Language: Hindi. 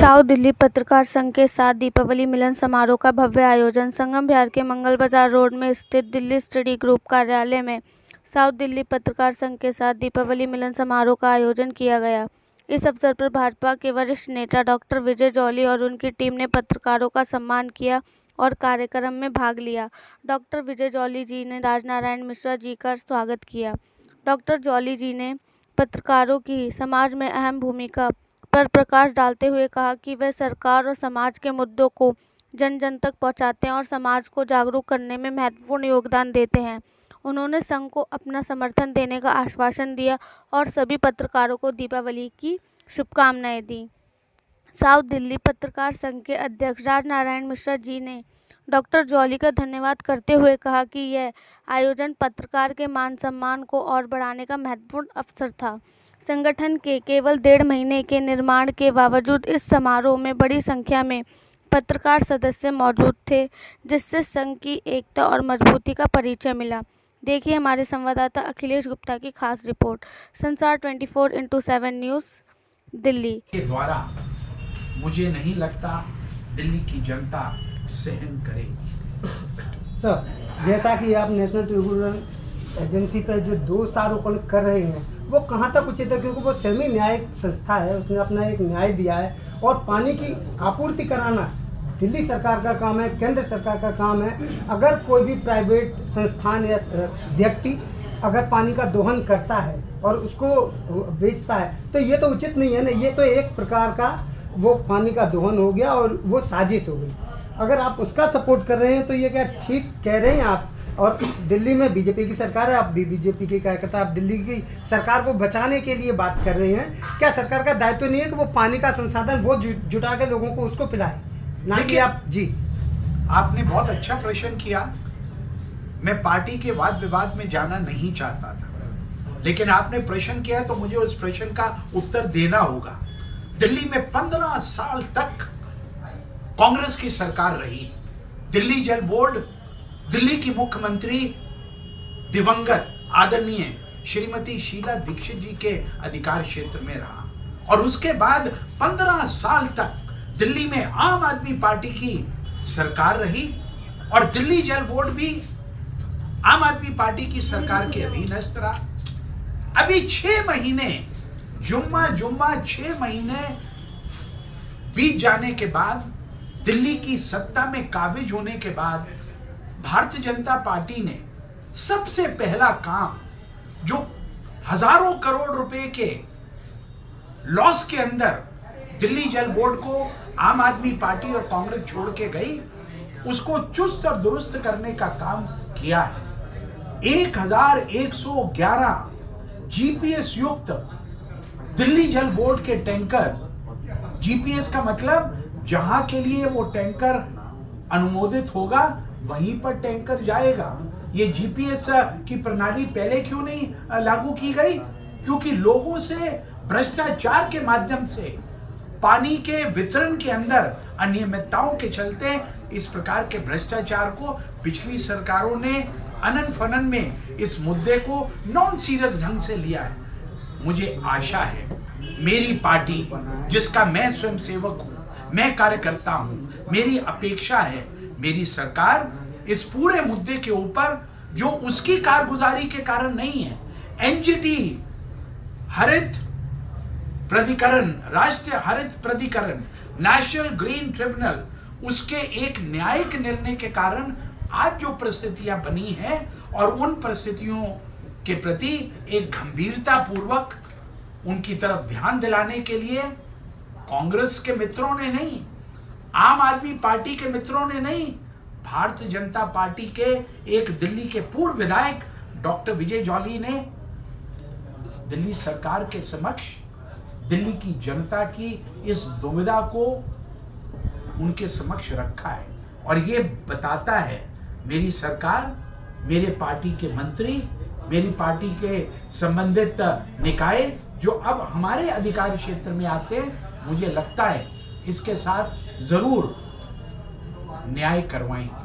साउथ दिल्ली पत्रकार संघ के साथ दीपावली मिलन समारोह का भव्य आयोजन। संगम विहार के मंगल बाजार रोड में स्थित दिल्ली स्टडी ग्रुप कार्यालय में साउथ दिल्ली पत्रकार संघ के साथ दीपावली मिलन समारोह का आयोजन किया गया। इस अवसर पर भाजपा के वरिष्ठ नेता डॉक्टर विजय जॉली और उनकी टीम ने पत्रकारों का सम्मान किया और कार्यक्रम में भाग लिया। डॉक्टर विजय जॉली जी ने राजनारायण मिश्रा जी का स्वागत किया। डॉक्टर जॉली जी ने पत्रकारों की समाज में अहम भूमिका पर प्रकाश डालते हुए कहा कि वे सरकार और समाज के मुद्दों को जन जन तक पहुंचाते हैं और समाज को जागरूक करने में महत्वपूर्ण योगदान देते हैं। उन्होंने संघ को अपना समर्थन देने का आश्वासन दिया और सभी पत्रकारों को दीपावली की शुभकामनाएं दी। साउथ दिल्ली पत्रकार संघ के अध्यक्ष राजनारायण मिश्रा जी ने डॉक्टर जॉली का धन्यवाद करते हुए कहा कि यह आयोजन पत्रकार के मान सम्मान को और बढ़ाने का महत्वपूर्ण अवसर था। संगठन के केवल 1.5 महीने के निर्माण के बावजूद इस समारोह में बड़ी संख्या में पत्रकार सदस्य मौजूद थे, जिससे संघ की एकता और मजबूती का परिचय मिला। देखिए हमारे संवाददाता अखिलेश गुप्ता की खास रिपोर्ट। संसार 24x7 न्यूज़ दिल्ली के द्वारा मुझे नहीं लगता दिल्ली की जनता सहन करेगी। सर, जैसा कि आप नेशनल ट्रिब्यूनल एजेंसी पर जो दोष आरोपण कर रहे हैं वो कहाँ तक उचित है, क्योंकि वो सेमी न्यायिक संस्था है, उसने अपना एक न्याय दिया है और पानी की आपूर्ति कराना दिल्ली सरकार का काम है, केंद्र सरकार का काम है। अगर कोई भी प्राइवेट संस्थान या व्यक्ति अगर पानी का दोहन करता है और उसको बेचता है तो ये तो उचित नहीं है ना। ये तो एक प्रकार का वो पानी का दोहन हो गया और वो साजिश हो गई। अगर आप उसका सपोर्ट कर रहे हैं तो ये क्या ठीक कह रहे हैं आप? और दिल्ली में बीजेपी की सरकार है, आप भी बीजेपी के कार्यकर्ता, आप दिल्ली की सरकार को बचाने के लिए बात कर रहे हैं। क्या सरकार का दायित्व नहीं है कि वो पानी का संसाधन वो जुटा के लोगों को उसको पिलाए, ना कि आप? जी, आपने बहुत अच्छा प्रश्न किया। मैं पार्टी के वाद विवाद में जाना नहीं चाहता था, लेकिन आपने प्रश्न किया तो मुझे उस प्रश्न का उत्तर देना होगा। दिल्ली में 15 साल तक कांग्रेस की सरकार रही। दिल्ली जल बोर्ड दिल्ली की मुख्यमंत्री दिवंगत आदरणीय श्रीमती शीला दीक्षित जी के अधिकार क्षेत्र में रहा और उसके बाद 15 साल तक दिल्ली में आम आदमी पार्टी की सरकार रही और दिल्ली जल बोर्ड भी आम आदमी पार्टी की सरकार के अधीनस्थ रहा। अभी 6 महीने जुम्मा 6 महीने बीत जाने के बाद, दिल्ली की सत्ता में काबिज होने के बाद भारतीय जनता पार्टी ने सबसे पहला काम जो हजारों करोड़ रुपए के लॉस के अंदर दिल्ली जल बोर्ड को आम आदमी पार्टी और कांग्रेस छोड़ के गई, उसको चुस्त और दुरुस्त करने का काम किया है। 1111 जीपीएस युक्त दिल्ली जल बोर्ड के टैंकर, जीपीएस का मतलब जहां के लिए वो टैंकर अनुमोदित होगा वहीं पर टैंकर जाएगा। ये जीपीएस की प्रणाली पहले क्यों नहीं लागू की गई? क्योंकि लोगों से भ्रष्टाचार के माध्यम से पानी के वितरण के अंदर अनियमितताओं के चलते इस प्रकार के भ्रष्टाचार को पिछली सरकारों ने अनन फनन में इस मुद्दे को नॉन सीरियस ढंग से लिया है। मुझे आशा है मेरी पार्टी, जिसका मैं स्वयं सेवक हूं, मैं कार्यकर्ता हूं, मेरी अपेक्षा है मेरी सरकार इस पूरे मुद्दे के ऊपर, जो उसकी कारगुजारी के कारण नहीं है, एनजीटी हरित प्राधिकरण, राष्ट्रीय हरित प्राधिकरण, नेशनल ग्रीन ट्रिब्यूनल, उसके एक न्यायिक निर्णय के कारण आज जो परिस्थितियां बनी हैं और उन परिस्थितियों के प्रति एक गंभीरता पूर्वक उनकी तरफ ध्यान दिलाने के लिए कांग्रेस के मित्रों ने नहीं, आम आदमी पार्टी के मित्रों ने नहीं, भारतीय जनता पार्टी के एक दिल्ली के पूर्व विधायक डॉक्टर विजय जॉली ने दिल्ली सरकार के समक्ष दिल्ली की जनता की इस दुविधा को उनके समक्ष रखा है और ये बताता है मेरी सरकार, मेरे पार्टी के मंत्री, मेरी पार्टी के संबंधित निकाय जो अब हमारे अधिकार क्षेत्र में आते हैं, मुझे लगता है इसके साथ जरूर न्याय करवाएंगे।